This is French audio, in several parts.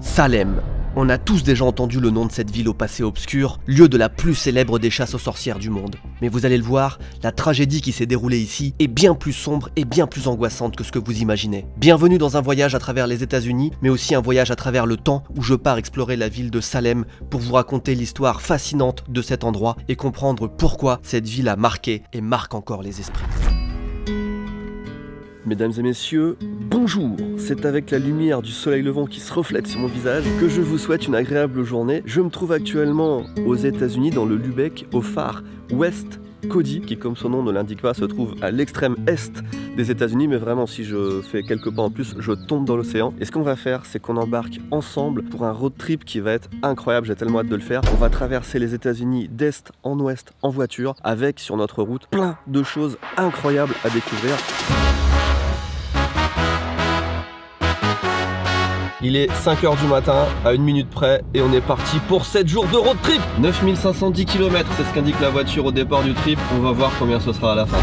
Salem. On a tous déjà entendu le nom de cette ville au passé obscur, lieu de la plus célèbre des chasses aux sorcières du monde. Mais vous allez le voir, la tragédie qui s'est déroulée ici est bien plus sombre et bien plus angoissante que ce que vous imaginez. Bienvenue dans un voyage à travers les États-Unis, mais aussi un voyage à travers le temps où je pars explorer la ville de Salem pour vous raconter l'histoire fascinante de cet endroit et comprendre pourquoi cette ville a marqué et marque encore les esprits. Mesdames et messieurs, bonjour! C'est avec la lumière du soleil levant qui se reflète sur mon visage que je vous souhaite une agréable journée. Je me trouve actuellement aux États-Unis, dans le Lubbock, au phare West Cody, qui comme son nom ne l'indique pas, se trouve à l'extrême est des États-Unis, mais vraiment si je fais quelques pas en plus, je tombe dans l'océan. Et ce qu'on va faire, c'est qu'on embarque ensemble pour un road trip qui va être incroyable, j'ai tellement hâte de le faire. On va traverser les États-Unis d'est en ouest en voiture, avec sur notre route plein de choses incroyables à découvrir. Il est 5h du matin, à 1 minute près, et on est parti pour 7 jours de road trip. 9510 km, c'est ce qu'indique la voiture au départ du trip. On va voir combien ce sera à la fin.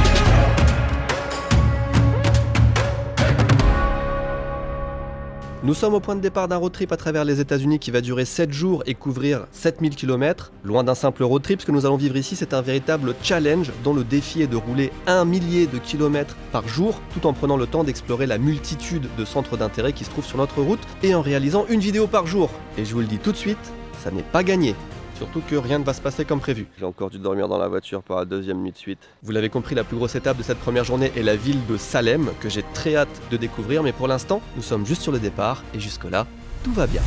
Nous sommes au point de départ d'un road trip à travers les États-Unis qui va durer 7 jours et couvrir 7000 km. Loin d'un simple road trip, ce que nous allons vivre ici, c'est un véritable challenge dont le défi est de rouler 1 millier de kilomètres par jour, tout en prenant le temps d'explorer la multitude de centres d'intérêt qui se trouvent sur notre route et en réalisant une vidéo par jour. Et je vous le dis tout de suite, ça n'est pas gagné. Surtout que rien ne va se passer comme prévu. J'ai encore dû dormir dans la voiture pour la deuxième nuit de suite. Vous l'avez compris, la plus grosse étape de cette première journée est la ville de Salem, que j'ai très hâte de découvrir, mais pour l'instant, nous sommes juste sur le départ, et jusque-là, tout va bien.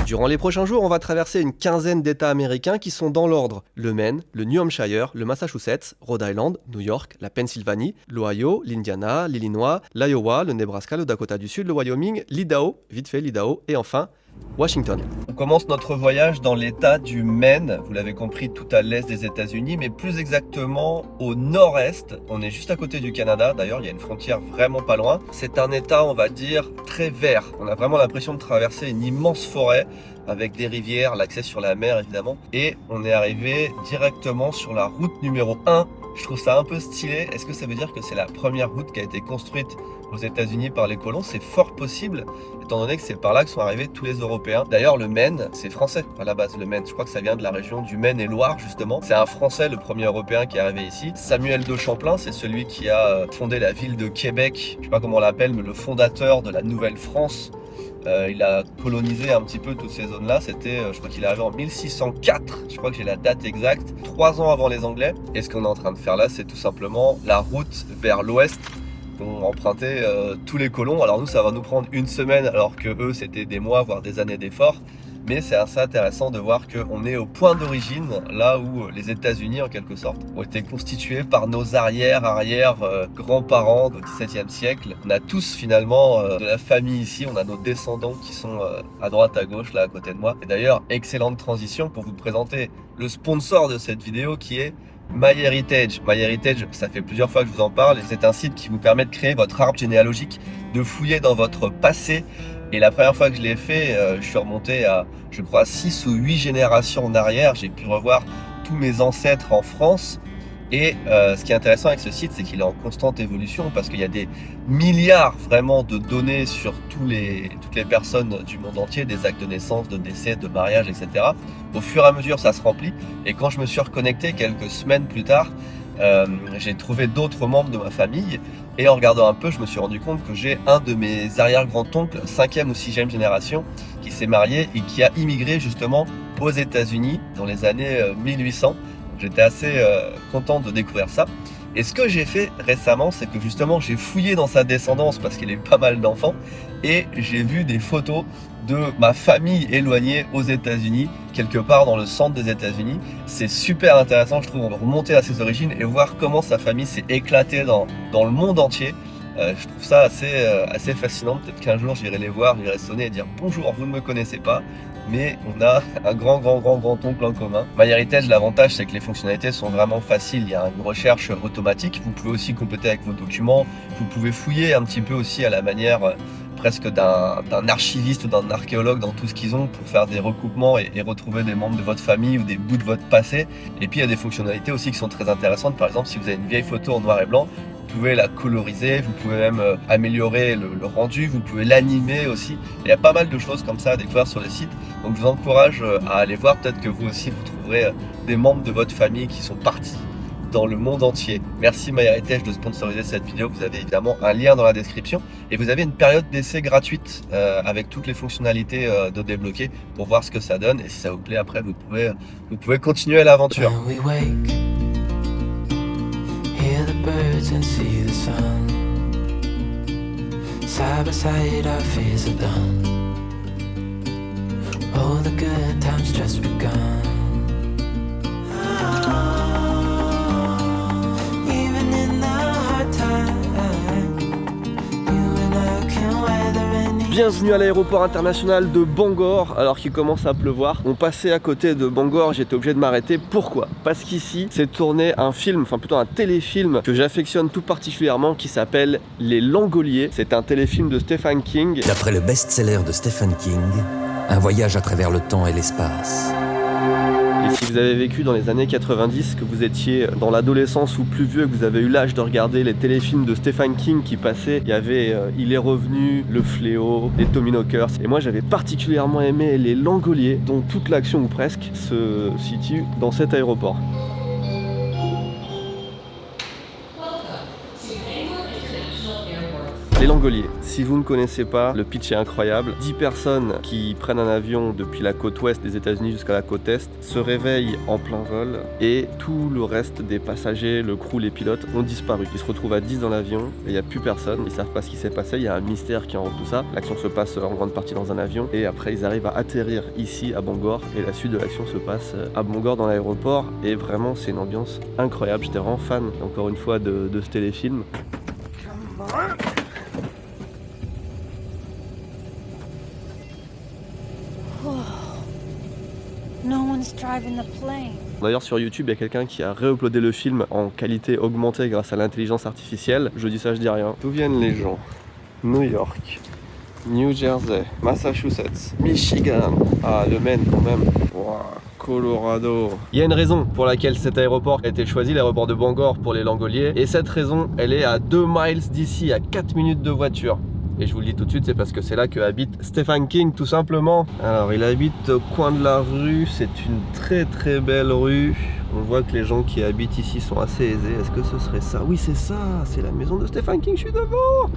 Durant les prochains jours, on va traverser une quinzaine d'États américains qui sont dans l'ordre: le Maine, le New Hampshire, le Massachusetts, Rhode Island, New York, la Pennsylvanie, l'Ohio, l'Indiana, l'Illinois, l'Iowa, le Nebraska, le Dakota du Sud, le Wyoming, l'Idaho, vite fait l'Idaho, et enfin Washington. On commence notre voyage dans l'état du Maine, vous l'avez compris, tout à l'est des États-Unis, mais plus exactement au nord-est. On est juste à côté du Canada, d'ailleurs il y a une frontière vraiment pas loin. C'est un état, on va dire, très vert. On a vraiment l'impression de traverser une immense forêt avec des rivières, l'accès sur la mer évidemment. Et on est arrivé directement sur la route numéro 1. Je trouve ça un peu stylé. Est-ce que ça veut dire que c'est la première route qui a été construite aux États-Unis par les colons? C'est fort possible, étant donné que c'est par là que sont arrivés tous les Européens. D'ailleurs, le Maine, c'est français à la base, le Maine. Je crois que ça vient de la région du Maine-et-Loire, justement. C'est un Français, le premier Européen qui est arrivé ici. Samuel de Champlain, c'est celui qui a fondé la ville de Québec. Je sais pas comment on l'appelle, mais le fondateur de la Nouvelle-France. Il a colonisé un petit peu toutes ces zones-là. C'était, je crois qu'il est arrivé en 1604. Je crois que j'ai la date exacte. 3 ans avant les Anglais. Et ce qu'on est en train de faire là, c'est tout simplement la route vers l'ouest qu'ont emprunté tous les colons. Alors nous, ça va nous prendre une semaine, alors que eux, c'était des mois, voire des années d'efforts. Mais c'est assez intéressant de voir qu'on est au point d'origine, là où les États-Unis, en quelque sorte, ont été constitués par nos arrière-grands-parents au XVIIe siècle. On a tous finalement de la famille ici, on a nos descendants qui sont à droite, à gauche, là à côté de moi. Et d'ailleurs, excellente transition pour vous présenter le sponsor de cette vidéo qui est MyHeritage. MyHeritage, ça fait plusieurs fois que je vous en parle, et c'est un site qui vous permet de créer votre arbre généalogique, de fouiller dans votre passé. Et la première fois que je l'ai fait, je suis remonté à, je crois, 6 ou 8 générations en arrière. J'ai pu revoir tous mes ancêtres en France. Et ce qui est intéressant avec ce site, c'est qu'il est en constante évolution parce qu'il y a des milliards vraiment de données sur toutes les personnes du monde entier, des actes de naissance, de décès, de mariage, etc. Au fur et à mesure, ça se remplit. Et quand je me suis reconnecté quelques semaines plus tard, j'ai trouvé d'autres membres de ma famille. Et en regardant un peu, je me suis rendu compte que j'ai un de mes arrière-grands-oncles, 5e ou 6e génération, qui s'est marié et qui a immigré justement aux États-Unis dans les années 1800. J'étais assez content de découvrir ça. Et ce que j'ai fait récemment, c'est que justement j'ai fouillé dans sa descendance parce qu'il a eu pas mal d'enfants et j'ai vu des photos de ma famille éloignée aux États-Unis, quelque part dans le centre des États-Unis. C'est super intéressant, je trouve, de remonter à ses origines et voir comment sa famille s'est éclatée dans le monde entier. Je trouve ça assez fascinant. Peut-être qu'un jour j'irai les voir, j'irai sonner et dire bonjour, vous ne me connaissez pas, mais on a un grand-oncle en commun. MyHeritage, l'avantage c'est que les fonctionnalités sont vraiment faciles. Il y a une recherche automatique, vous pouvez aussi compléter avec vos documents, vous pouvez fouiller un petit peu aussi à la manière presque d'un archiviste ou d'un archéologue dans tout ce qu'ils ont pour faire des recoupements et retrouver des membres de votre famille ou des bouts de votre passé. Et puis il y a des fonctionnalités aussi qui sont très intéressantes. Par exemple, si vous avez une vieille photo en noir et blanc, vous pouvez la coloriser, vous pouvez même améliorer le rendu, vous pouvez l'animer aussi. Il y a pas mal de choses comme ça à découvrir sur le site. Donc je vous encourage à aller voir, peut-être que vous aussi vous trouverez des membres de votre famille qui sont partis dans le monde entier. Merci MyHeritage de sponsoriser cette vidéo. Vous avez évidemment un lien dans la description et vous avez une période d'essai gratuite avec toutes les fonctionnalités de débloquer pour voir ce que ça donne, et si ça vous plaît après vous pouvez continuer l'aventure. Bienvenue à l'aéroport international de Bangor, alors qu'il commence à pleuvoir. On passait à côté de Bangor, j'étais obligé de m'arrêter. Pourquoi? Parce qu'ici, c'est tourné un film, enfin plutôt un téléfilm que j'affectionne tout particulièrement, qui s'appelle Les Langoliers. C'est un téléfilm de Stephen King. D'après le best-seller de Stephen King, un voyage à travers le temps et l'espace. Et si vous avez vécu dans les années 90, que vous étiez dans l'adolescence ou plus vieux, que vous avez eu l'âge de regarder les téléfilms de Stephen King qui passaient, il y avait Il est revenu, Le Fléau, les Tommyknockers. Et moi j'avais particulièrement aimé Les Langoliers, dont toute l'action ou presque se situe dans cet aéroport. Les Langoliers, si vous ne connaissez pas, le pitch est incroyable. 10 personnes qui prennent un avion depuis la côte ouest des États-Unis jusqu'à la côte est se réveillent en plein vol et tout le reste des passagers, le crew, les pilotes ont disparu. Ils se retrouvent à 10 dans l'avion et il n'y a plus personne. Ils savent pas ce qui s'est passé, il y a un mystère qui enrobe tout ça. L'action se passe en grande partie dans un avion et après ils arrivent à atterrir ici à Bangor et la suite de l'action se passe à Bangor dans l'aéroport et vraiment c'est une ambiance incroyable. J'étais vraiment fan encore une fois de ce téléfilm. D'ailleurs sur YouTube, il y a quelqu'un qui a réuploadé le film en qualité augmentée grâce à l'intelligence artificielle. Je dis ça, je dis rien. D'où viennent les gens? New York, New Jersey, Massachusetts, Michigan. Ah, le Maine quand même. Wow. Colorado. Il y a une raison pour laquelle cet aéroport a été choisi, l'aéroport de Bangor pour les Langoliers. Et cette raison, elle est à 2 miles d'ici, à 4 minutes de voiture. Et je vous le dis tout de suite, c'est parce que c'est là que habite Stephen King, tout simplement. Alors, il habite au coin de la rue, c'est une très très belle rue. On voit que les gens qui habitent ici sont assez aisés. Est-ce que ce serait ça? Oui, c'est ça, c'est la maison de Stephen King, je suis devant.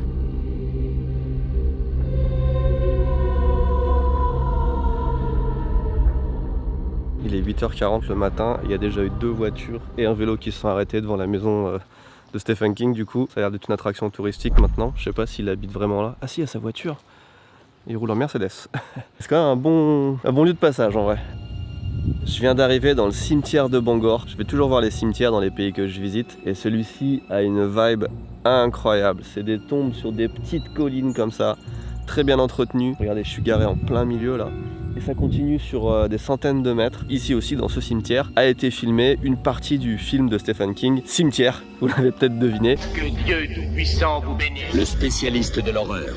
Il est 8h40 le matin, il y a déjà eu 2 voitures et un vélo qui se sont arrêtés devant la maison de Stephen King. Du coup, ça a l'air d'être une attraction touristique maintenant. Je sais pas s'il habite vraiment là. Ah si, il y a sa voiture. Il roule en Mercedes. C'est quand même un bon lieu de passage en vrai. Je viens d'arriver dans le cimetière de Bangor. Je vais toujours voir les cimetières dans les pays que je visite. Et celui-ci a une vibe incroyable. C'est des tombes sur des petites collines comme ça, très bien entretenues. Regardez, je suis garé en plein milieu là. Et ça continue sur des centaines de mètres. Ici aussi, dans ce cimetière, a été filmé une partie du film de Stephen King, Cimetière, vous l'avez peut-être deviné. Que Dieu Tout-Puissant vous bénisse. Le spécialiste de l'horreur.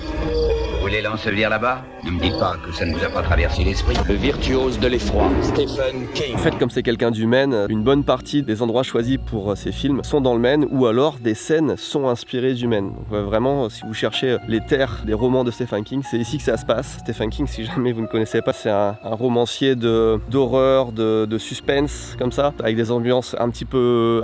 Vous voulez l'ensevelir là-bas? Ne me dites pas que ça ne vous a pas traversé l'esprit. Le virtuose de l'effroi, Stephen King. En fait, comme c'est quelqu'un du Maine, une bonne partie des endroits choisis pour ces films sont dans le Maine, ou alors des scènes sont inspirées du Maine. Donc vraiment, si vous cherchez les terres des romans de Stephen King, c'est ici que ça se passe. Stephen King, si jamais vous ne connaissez pas, c'est un romancier d'horreur, de suspense, comme ça, avec des ambiances un petit peu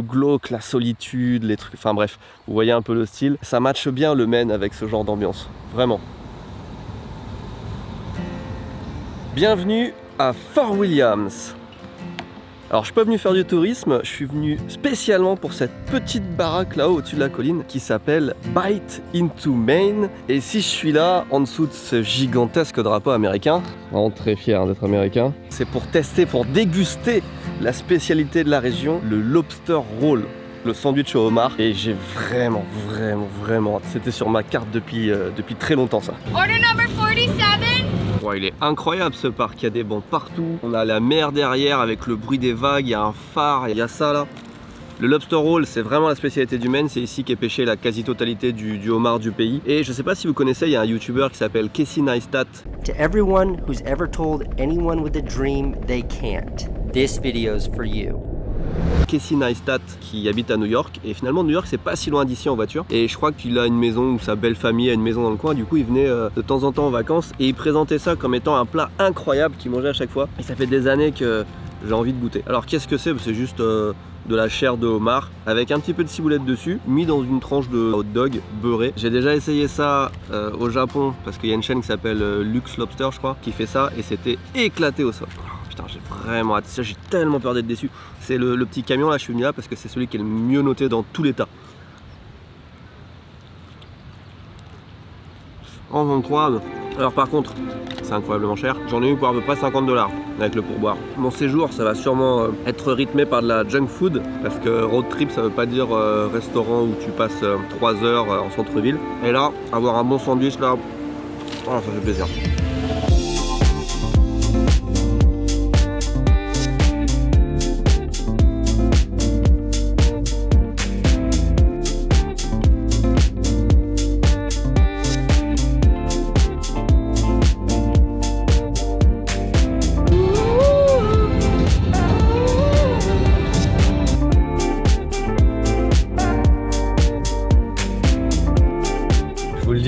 glauques, la solitude, les trucs, enfin bref, vous voyez un peu le style. Ça matche bien le Maine avec ce genre d'ambiance, vraiment. Bienvenue à Fort Williams. Alors je suis pas venu faire du tourisme, je suis venu spécialement pour cette petite baraque là-haut au-dessus de la colline qui s'appelle Bite into Maine. Et si je suis là, en dessous de ce gigantesque drapeau américain, vraiment très fier d'être américain, c'est pour tester, pour déguster la spécialité de la région, le lobster roll, le sandwich au homard. Et j'ai vraiment hâte. C'était sur ma carte depuis très longtemps ça. Order number 47. Ouais, il est incroyable ce parc, il y a des bancs partout, on a la mer derrière avec le bruit des vagues, il y a un phare, il y a ça là. Le lobster roll, c'est vraiment la spécialité du Maine, c'est ici qu'est pêché la quasi-totalité du homard du pays. Et je sais pas si vous connaissez, il y a un YouTuber qui s'appelle Casey Neistat. To everyone who's ever told anyone with a dream they can't, this video's for you. Casey Neistat qui habite à New York. Et finalement, New York, c'est pas si loin d'ici en voiture. Et je crois qu'il a une maison, ou sa belle famille a une maison dans le coin. Du coup, il venait de temps en temps en vacances et il présentait ça comme étant un plat incroyable qu'il mangeait à chaque fois. Et ça fait des années que j'ai envie de goûter. Alors, qu'est-ce que c'est? C'est juste de la chair de homard avec un petit peu de ciboulette dessus, mis dans une tranche de hot dog beurré. J'ai déjà essayé ça au Japon parce qu'il y a une chaîne qui s'appelle Lux Lobster, je crois, qui fait ça et c'était éclaté au sol. Putain, j'ai vraiment hâte. Ça, j'ai tellement peur d'être déçu. C'est le petit camion là, je suis venu là parce que c'est celui qui est le mieux noté dans tout l'état. Oh, incroyable. Alors par contre, c'est incroyablement cher. J'en ai eu pour à peu près 50$ avec le pourboire. Mon séjour, ça va sûrement être rythmé par de la junk food parce que road trip, ça veut pas dire restaurant où tu passes 3 heures en centre-ville. Et là, avoir un bon sandwich là, oh, ça fait plaisir.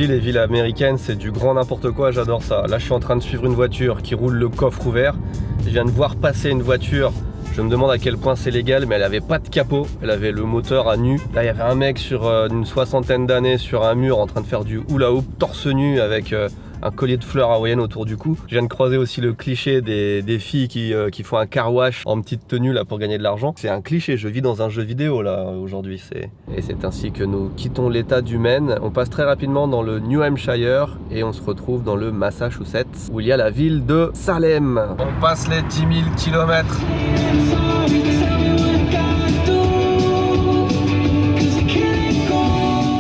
Les villes américaines, c'est du grand n'importe quoi, j'adore ça. Là, je suis en train de suivre une voiture qui roule le coffre ouvert. Je viens de voir passer une voiture. Je me demande à quel point c'est légal, mais elle avait pas de capot. Elle avait le moteur à nu. Là, il y avait un mec sur une 60aine d'années sur un mur en train de faire du hula hoop torse nu avec un collier de fleurs hawaïennes autour du cou. Je viens de croiser aussi le cliché des filles qui font un car wash en petite tenue là pour gagner de l'argent. C'est un cliché, je vis dans un jeu vidéo là aujourd'hui. Et c'est ainsi que nous quittons l'état du Maine. On passe très rapidement dans le New Hampshire et on se retrouve dans le Massachusetts où il y a la ville de Salem. On passe les 10 000 km.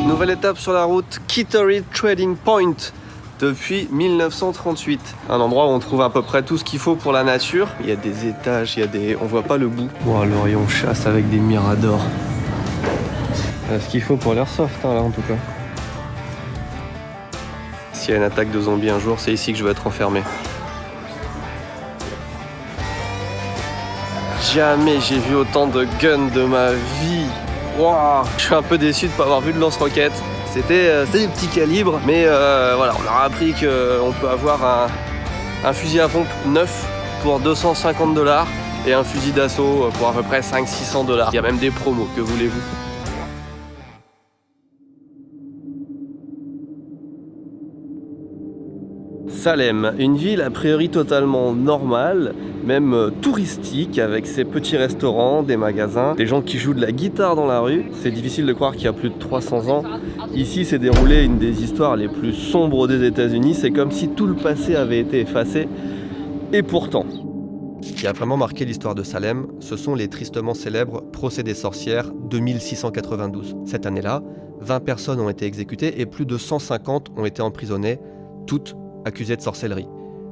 Nouvelle étape sur la route, Kittery Trading Point. Depuis 1938. Un endroit où on trouve à peu près tout ce qu'il faut pour la nature. Il y a des étages, on voit pas le bout. Oh, le rayon chasse avec des miradors. Ce qu'il faut pour l'airsoft là en tout cas. S'il y a une attaque de zombies un jour, c'est ici que je vais être enfermé. Jamais j'ai vu autant de guns de ma vie. Wow. Je suis un peu déçu de ne pas avoir vu de lance-roquettes. C'était du petit calibre, mais voilà, on leur a appris qu'on peut avoir un fusil à pompe neuf pour 250$ et un fusil d'assaut pour à peu près 500-600$. Il y a même des promos, que voulez-vous? Salem, une ville a priori totalement normale, même touristique, avec ses petits restaurants, des magasins, des gens qui jouent de la guitare dans la rue. C'est difficile de croire qu'il y a plus de 300 ans. Ici s'est déroulée une des histoires les plus sombres des États-Unis. C'est comme si tout le passé avait été effacé. Et pourtant, ce qui a vraiment marqué l'histoire de Salem, ce sont les tristement célèbres procès des sorcières de 1692. Cette année-là, 20 personnes ont été exécutées et plus de 150 ont été emprisonnées, toutes accusées de sorcellerie.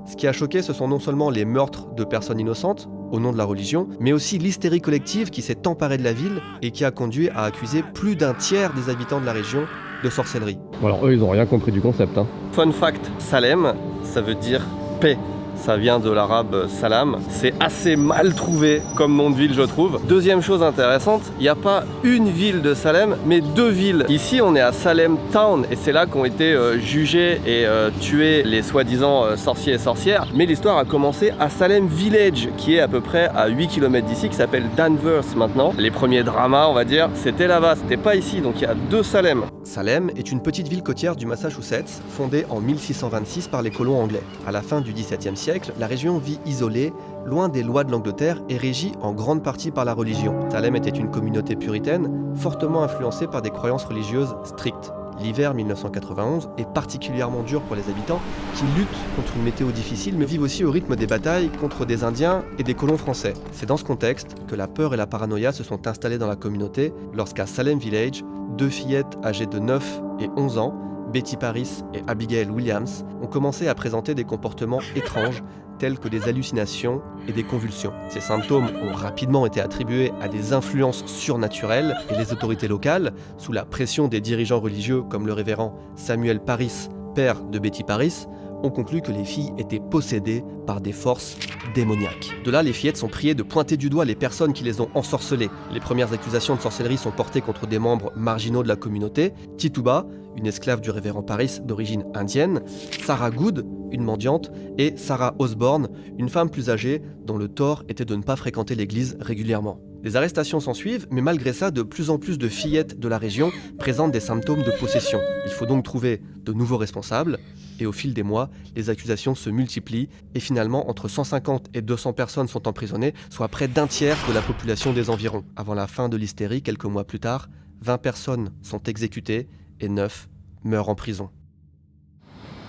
Ce qui a choqué, ce sont non seulement les meurtres de personnes innocentes, au nom de la religion, mais aussi l'hystérie collective qui s'est emparée de la ville et qui a conduit à accuser plus d'un tiers des habitants de la région de sorcellerie. Alors eux, ils n'ont rien compris du concept. Fun fact, Salem, ça veut dire paix. Ça vient de l'arabe salam. C'est assez mal trouvé comme nom de ville, je trouve. Deuxième chose intéressante, il n'y a pas une ville de Salem, mais 2 villes. Ici, on est à Salem Town et c'est là qu'ont été jugés et tués les soi-disant sorciers et sorcières. Mais l'histoire a commencé à Salem Village, qui est à peu près à 8 km d'ici, qui s'appelle Danvers maintenant. Les premiers dramas, on va dire, c'était là-bas, c'était pas ici, donc il y a 2 Salem. Salem est une petite ville côtière du Massachusetts, fondée en 1626 par les colons anglais. À la fin du XVIIe siècle, la région vit isolée, loin des lois de l'Angleterre et régie en grande partie par la religion. Salem était une communauté puritaine, fortement influencée par des croyances religieuses strictes. L'hiver 1991 est particulièrement dur pour les habitants qui luttent contre une météo difficile mais vivent aussi au rythme des batailles contre des Indiens et des colons français. C'est dans ce contexte que la peur et la paranoïa se sont installées dans la communauté lorsqu'à Salem Village, 2 fillettes âgées de 9 et 11 ans, Betty Paris et Abigail Williams, ont commencé à présenter des comportements étranges tels que des hallucinations et des convulsions. Ces symptômes ont rapidement été attribués à des influences surnaturelles et les autorités locales, sous la pression des dirigeants religieux comme le révérend Samuel Paris, père de Betty Paris, ont conclu que les filles étaient possédées par des forces démoniaques. De là, les fillettes sont priées de pointer du doigt les personnes qui les ont ensorcelées. Les premières accusations de sorcellerie sont portées contre des membres marginaux de la communauté, Tituba, une esclave du révérend Paris d'origine indienne, Sarah Good, une mendiante, et Sarah Osborne, une femme plus âgée dont le tort était de ne pas fréquenter l'église régulièrement. Des arrestations s'ensuivent, mais malgré ça, de plus en plus de fillettes de la région présentent des symptômes de possession. Il faut donc trouver de nouveaux responsables, et au fil des mois, les accusations se multiplient, et finalement, entre 150 et 200 personnes sont emprisonnées, soit près d'un tiers de la population des environs. Avant la fin de l'hystérie, quelques mois plus tard, 20 personnes sont exécutées, et 9 meurent en prison.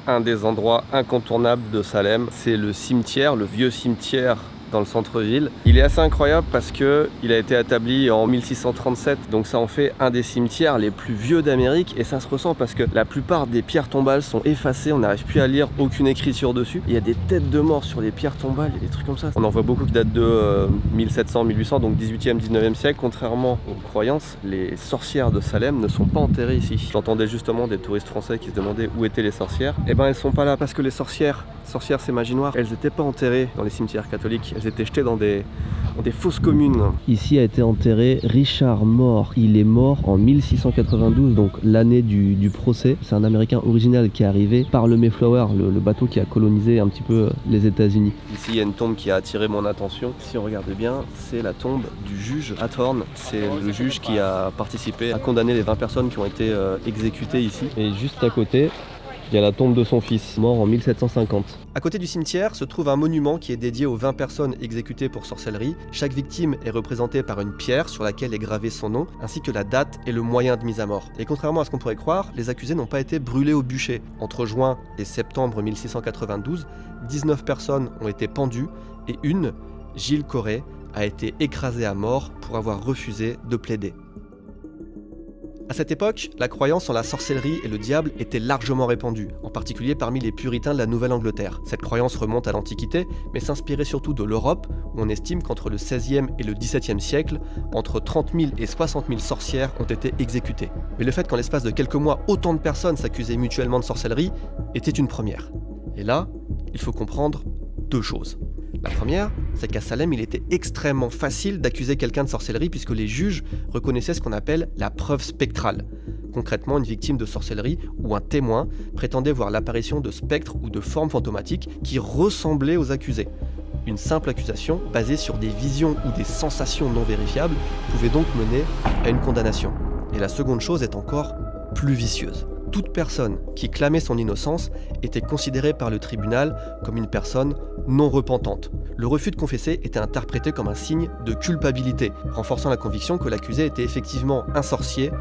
Un des endroits incontournables de Salem, c'est le cimetière, le vieux cimetière dans le centre-ville. Il est assez incroyable parce que il a été établi en 1637, donc ça en fait un des cimetières les plus vieux d'Amérique, et ça se ressent parce que la plupart des pierres tombales sont effacées, on n'arrive plus à lire aucune écriture dessus. Il y a des têtes de morts sur les pierres tombales, il y a des trucs comme ça. On en voit beaucoup qui datent de 1700, 1800, donc 18e, 19e siècle. Contrairement aux croyances, les sorcières de Salem ne sont pas enterrées ici. J'entendais justement des touristes français qui se demandaient où étaient les sorcières. Eh ben elles sont pas là parce que les sorcières c'est magie noire, elles n'étaient pas enterrées dans les cimetières catholiques, elles étaient jetées dans des fosses communes. Ici a été enterré Richard Moore. Il est mort en 1692, donc l'année du procès. C'est un Américain original qui est arrivé par le Mayflower, le bateau qui a colonisé un petit peu les États-Unis. Ici, il y a une tombe qui a attiré mon attention. Si on regarde bien, c'est la tombe du juge Hathorne. C'est le juge qui a participé à condamner les 20 personnes qui ont été exécutées ici. Et juste à côté, il y a la tombe de son fils, mort en 1750. À côté du cimetière se trouve un monument qui est dédié aux 20 personnes exécutées pour sorcellerie. Chaque victime est représentée par une pierre sur laquelle est gravé son nom, ainsi que la date et le moyen de mise à mort. Et contrairement à ce qu'on pourrait croire, les accusés n'ont pas été brûlés au bûcher. Entre juin et septembre 1692, 19 personnes ont été pendues et une, Gilles Corré, a été écrasée à mort pour avoir refusé de plaider. À cette époque, la croyance en la sorcellerie et le diable était largement répandue, en particulier parmi les puritains de la Nouvelle-Angleterre. Cette croyance remonte à l'Antiquité, mais s'inspirait surtout de l'Europe, où on estime qu'entre le XVIe et le XVIIe siècle, entre 30 000 et 60 000 sorcières ont été exécutées. Mais le fait qu'en l'espace de quelques mois, autant de personnes s'accusaient mutuellement de sorcellerie était une première. Et là, il faut comprendre deux choses. La première, c'est qu'à Salem, il était extrêmement facile d'accuser quelqu'un de sorcellerie puisque les juges reconnaissaient ce qu'on appelle la preuve spectrale. Concrètement, une victime de sorcellerie ou un témoin prétendait voir l'apparition de spectres ou de formes fantomatiques qui ressemblaient aux accusés. Une simple accusation, basée sur des visions ou des sensations non vérifiables, pouvait donc mener à une condamnation. Et la seconde chose est encore plus vicieuse. Toute personne qui clamait son innocence était considérée par le tribunal comme une personne non repentante. Le refus de confesser était interprété comme un signe de culpabilité, renforçant la conviction que l'accusé était effectivement un sorcier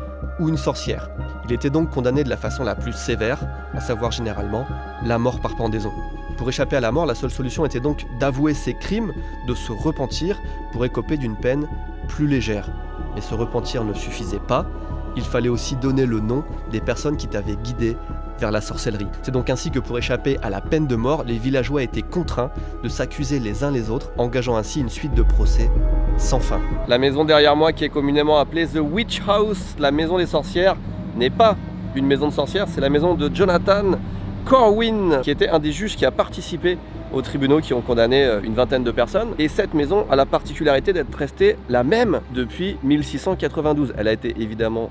ou une sorcière. Il était donc condamné de la façon la plus sévère, à savoir généralement la mort par pendaison. Pour échapper à la mort, la seule solution était donc d'avouer ses crimes, de se repentir pour écoper d'une peine plus légère. Mais se repentir ne suffisait pas. Il fallait aussi donner le nom des personnes qui t'avaient guidé vers la sorcellerie. C'est donc ainsi que pour échapper à la peine de mort, les villageois étaient contraints de s'accuser les uns les autres, engageant ainsi une suite de procès sans fin. La maison derrière moi, qui est communément appelée The Witch House, la maison des sorcières, n'est pas une maison de sorcières, c'est la maison de Jonathan Corwin, qui était un des juges qui a participé aux tribunaux qui ont condamné une vingtaine de personnes. Et cette maison a la particularité d'être restée la même depuis 1692. Elle a été évidemment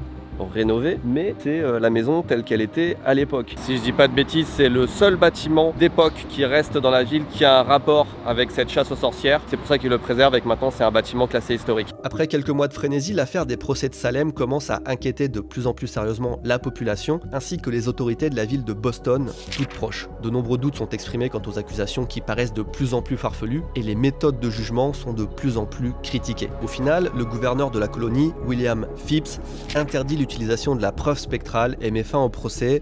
rénovée, mais c'est la maison telle qu'elle était à l'époque. Si je dis pas de bêtises, c'est le seul bâtiment d'époque qui reste dans la ville qui a un rapport avec cette chasse aux sorcières. C'est pour ça qu'ils le préservent et que maintenant c'est un bâtiment classé historique. Après quelques mois de frénésie, l'affaire des procès de Salem commence à inquiéter de plus en plus sérieusement la population, ainsi que les autorités de la ville de Boston, toutes proches. De nombreux doutes sont exprimés quant aux accusations qui paraissent de plus en plus farfelues, et les méthodes de jugement sont de plus en plus critiquées. Au final, le gouverneur de la colonie, William Phips, interdit l'utilisation de la preuve spectrale et met fin au procès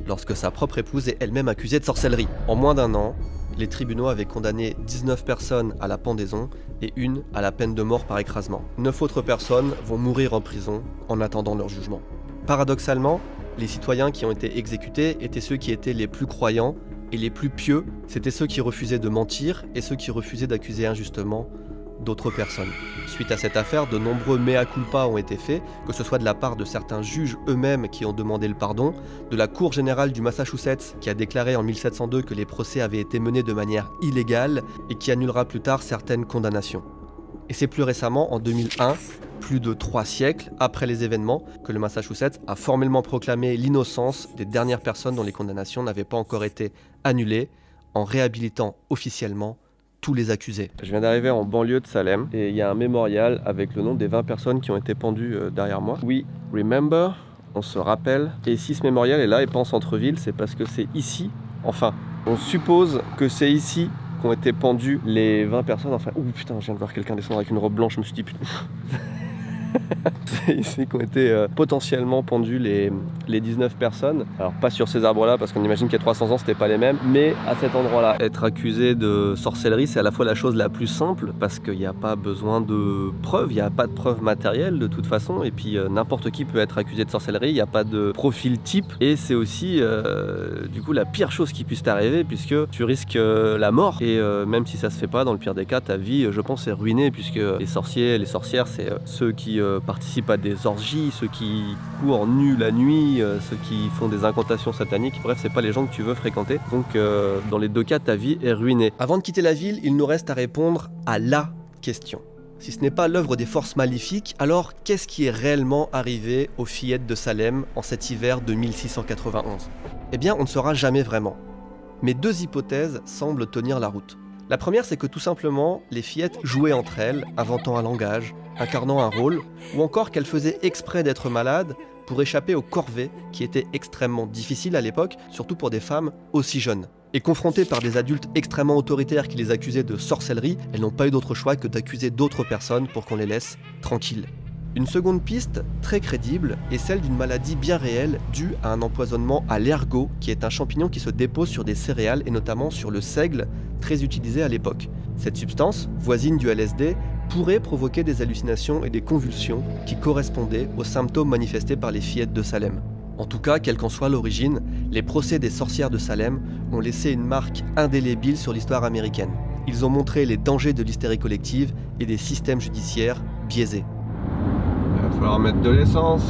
lorsque sa propre épouse est elle-même accusée de sorcellerie. En moins d'un an, les tribunaux avaient condamné 19 personnes à la pendaison et une à la peine de mort par écrasement. 9 autres personnes vont mourir en prison en attendant leur jugement. Paradoxalement, les citoyens qui ont été exécutés étaient ceux qui étaient les plus croyants et les plus pieux. C'étaient ceux qui refusaient de mentir et ceux qui refusaient d'accuser injustement d'autres personnes. Suite à cette affaire, de nombreux mea culpa ont été faits, que ce soit de la part de certains juges eux-mêmes qui ont demandé le pardon, de la Cour générale du Massachusetts qui a déclaré en 1702 que les procès avaient été menés de manière illégale et qui annulera plus tard certaines condamnations. Et c'est plus récemment, en 2001, plus de 3 siècles après les événements, que le Massachusetts a formellement proclamé l'innocence des dernières personnes dont les condamnations n'avaient pas encore été annulées, en réhabilitant officiellement tous les accusés. Je viens d'arriver en banlieue de Salem et il y a un mémorial avec le nom des 20 personnes qui ont été pendues derrière moi. We remember, on se rappelle. Et si ce mémorial est là et pas en centre-ville, c'est parce que c'est ici, enfin, on suppose que c'est ici qu'ont été pendues les 20 personnes. Enfin, ouh putain, je viens de voir quelqu'un descendre avec une robe blanche, je me suis dit putain. C'est ici qu'ont été potentiellement pendues les 19 personnes. Alors pas sur ces arbres là parce qu'on imagine qu'il y a 300 ans c'était pas les mêmes, mais à cet endroit là. Être accusé de sorcellerie c'est à la fois la chose la plus simple parce qu'il n'y a pas besoin de preuves, il n'y a pas de preuves matérielles de toute façon, et puis n'importe qui peut être accusé de sorcellerie, il n'y a pas de profil type, et c'est aussi du coup la pire chose qui puisse t'arriver puisque tu risques la mort, et même si ça se fait pas, dans le pire des cas ta vie je pense est ruinée, puisque les sorciers, les sorcières c'est ceux qui participent à des orgies, ceux qui courent nus la nuit, ceux qui font des incantations sataniques, bref c'est pas les gens que tu veux fréquenter, donc dans les deux cas ta vie est ruinée. Avant de quitter la ville, il nous reste à répondre à la question. Si ce n'est pas l'œuvre des forces maléfiques, alors qu'est-ce qui est réellement arrivé aux fillettes de Salem en cet hiver de 1691 ? Eh bien on ne saura jamais vraiment. Mais 2 hypothèses semblent tenir la route. La première, c'est que tout simplement, les fillettes jouaient entre elles, inventant un langage, incarnant un rôle, ou encore qu'elles faisaient exprès d'être malades pour échapper aux corvées qui étaient extrêmement difficiles à l'époque, surtout pour des femmes aussi jeunes. Et confrontées par des adultes extrêmement autoritaires qui les accusaient de sorcellerie, elles n'ont pas eu d'autre choix que d'accuser d'autres personnes pour qu'on les laisse tranquilles. Une seconde piste, très crédible, est celle d'une maladie bien réelle due à un empoisonnement à l'ergot, qui est un champignon qui se dépose sur des céréales et notamment sur le seigle, très utilisé à l'époque. Cette substance, voisine du LSD, pourrait provoquer des hallucinations et des convulsions qui correspondaient aux symptômes manifestés par les fillettes de Salem. En tout cas, quelle qu'en soit l'origine, les procès des sorcières de Salem ont laissé une marque indélébile sur l'histoire américaine. Ils ont montré les dangers de l'hystérie collective et des systèmes judiciaires biaisés. Il va falloir mettre de l'essence.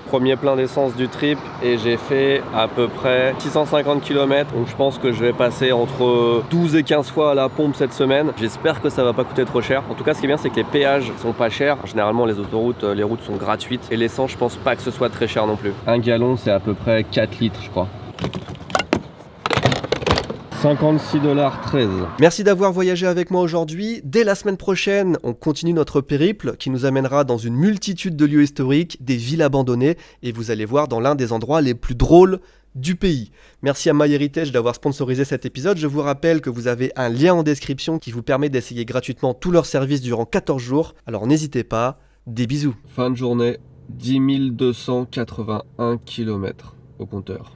Premier plein d'essence du trip et j'ai fait à peu près 650 km, donc je pense que je vais passer entre 12 et 15 fois à la pompe cette semaine. J'espère que ça va pas coûter trop cher. En tout cas, ce qui est bien, c'est que les péages sont pas chers. Généralement, les autoroutes, les routes sont gratuites, et l'essence, je pense pas que ce soit très cher non plus. Un gallon, c'est à peu près 4 litres, je crois. 56,13 $. Merci d'avoir voyagé avec moi aujourd'hui. Dès la semaine prochaine, on continue notre périple qui nous amènera dans une multitude de lieux historiques, des villes abandonnées, et vous allez voir dans l'un des endroits les plus drôles du pays. Merci à MyHeritage d'avoir sponsorisé cet épisode. Je vous rappelle que vous avez un lien en description qui vous permet d'essayer gratuitement tous leurs services durant 14 jours. Alors n'hésitez pas. Des bisous. Fin de journée, 10 281 km au compteur.